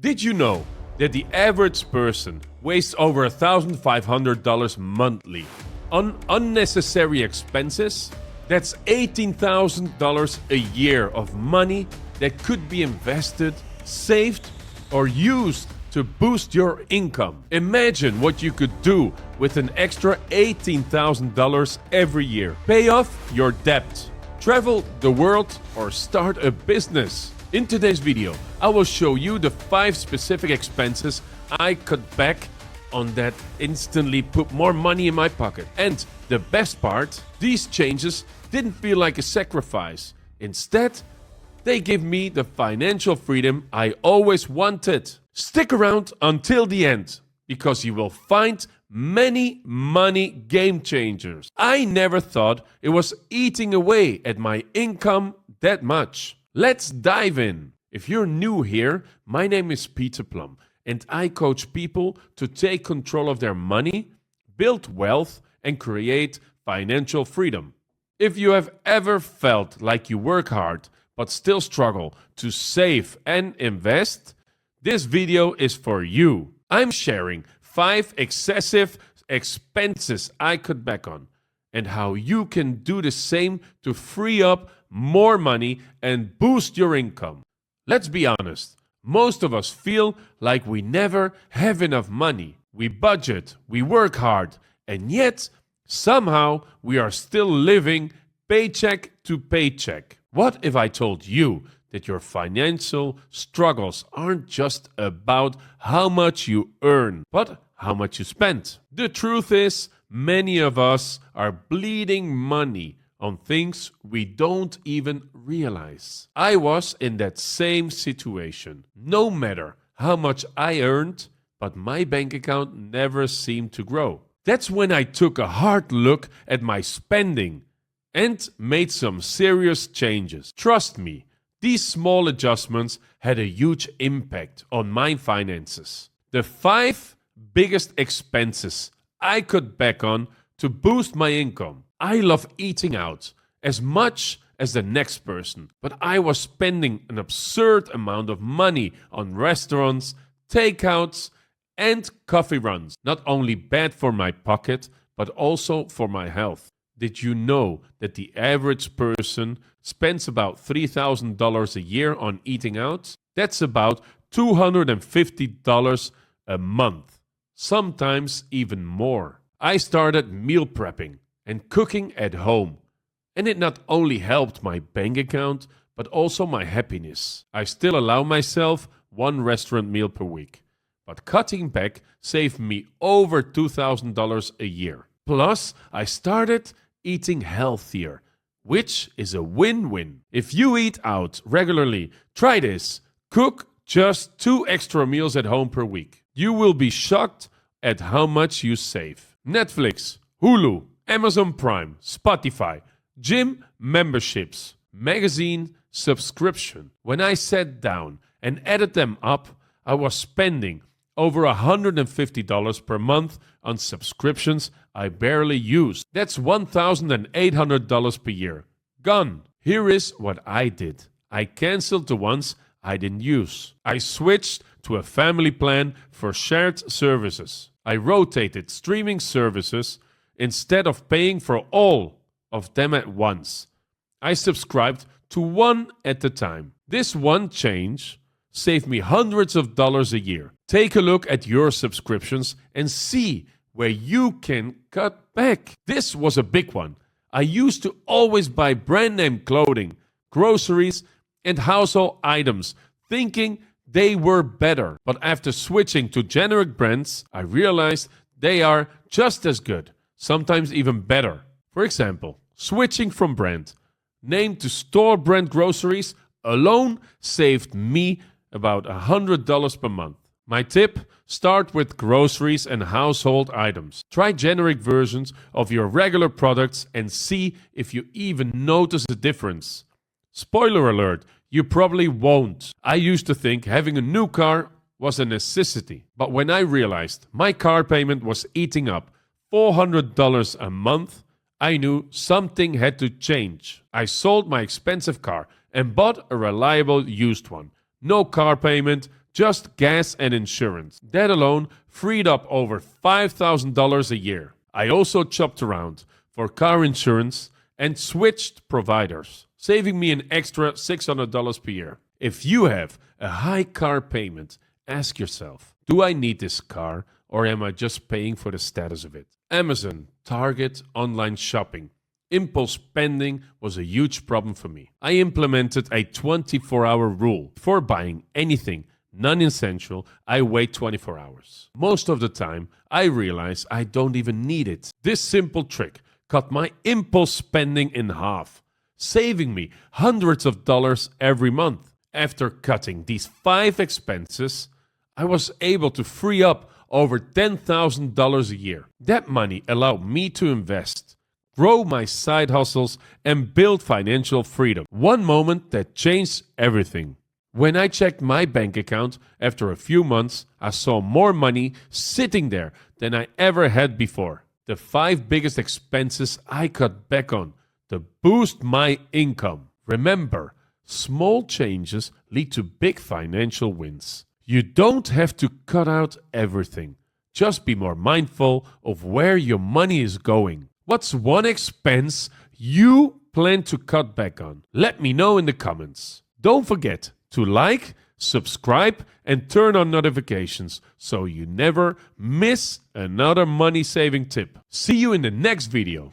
Did you know that the average person wastes over $1,500 monthly on unnecessary expenses? That's $18,000 a year of money that could be invested, saved, or used to boost your income. Imagine what you could do with an extra $18,000 every year. Pay off your debt, travel the world, or start a business. In today's video, I will show you the 5 specific expenses I cut back on that instantly put more money in my pocket. And the best part, these changes didn't feel like a sacrifice. Instead, they give me the financial freedom I always wanted. Stick around until the end, because you will find many money game changers. I never thought it was eating away at my income that much. Let's dive in. If you're new here, my name is Peter Plum, and I coach people to take control of their money, build wealth, and create financial freedom. If you have ever felt like you work hard but still struggle to save and invest, this video is for you. I'm sharing 5 excessive expenses I cut back on and how you can do the same to free up more money and boost your income. Let's be honest, most of us feel like we never have enough money. We budget, we work hard, and yet somehow we are still living paycheck to paycheck. What if I told you that your financial struggles aren't just about how much you earn, but how much you spend? The truth is, many of us are bleeding money on things we don't even realize. I was in that same situation. No matter how much I earned, but my bank account never seemed to grow. That's when I took a hard look at my spending and made some serious changes. Trust me, these small adjustments had a huge impact on my finances. The 5 biggest expenses I cut back on to boost my income. I love eating out as much as the next person, but I was spending an absurd amount of money on restaurants, takeouts, and coffee runs. Not only bad for my pocket, but also for my health. Did you know that the average person spends about $3,000 a year on eating out? That's about $250 a month, sometimes even more. I started meal prepping and cooking at home, and it not only helped my bank account, but also my happiness. I still allow myself 1 restaurant meal per week, but cutting back saved me over $2,000 a year. Plus, I started eating healthier, which is a win-win. If you eat out regularly, try this. Cook just 2 extra meals at home per week. You will be shocked at how much you save. Netflix, Hulu, Amazon Prime, Spotify, gym memberships, magazine subscription. When I sat down and added them up, I was spending over $150 per month on subscriptions I barely use. That's $1,800 per year. Gone. Here is what I did. I canceled the ones I didn't use. I switched to a family plan for shared services. I rotated streaming services instead of paying for all of them at once. I subscribed to 1 at a time. This one change saved me hundreds of dollars a year. Take a look at your subscriptions and see where you can cut back. This was a big one. I used to always buy brand name clothing, groceries, and household items, thinking they were better. But after switching to generic brands, I realized they are just as good, sometimes even better. For example, switching from brand name to store brand groceries alone saved me about $100 per month. My tip: start with groceries and household items. Try generic versions of your regular products and see if you even notice a difference. Spoiler alert, you probably won't. I used to think having a new car was a necessity, but when I realized my car payment was eating up $400 a month, I knew something had to change. I sold my expensive car and bought a reliable used one. No car payment, Just gas and insurance. That alone freed up over $5,000 a year. I also chopped around for car insurance and switched providers, saving me an extra $600 per year. If you have a high car payment, ask yourself, do I need this car or am I just paying for the status of it? Amazon, Target, online shopping. Impulse spending was a huge problem for me. I implemented a 24-hour rule. Before buying anything non-essential, I wait 24 hours. Most of the time, I realize I don't even need it. This simple trick cut my impulse spending in half, saving me hundreds of dollars every month. After cutting these 5 expenses, I was able to free up over $10,000 a year. That money allowed me to invest, grow my side hustles, and build financial freedom. One moment that changed everything. When I checked my bank account after a few months, I saw more money sitting there than I ever had before. The 5 biggest expenses I cut back on to boost my income. Remember, small changes lead to big financial wins. You don't have to cut out everything. Just be more mindful of where your money is going. What's one expense you plan to cut back on? Let me know in the comments. Don't forget to like, subscribe, and turn on notifications so you never miss another money-saving tip. See you in the next video.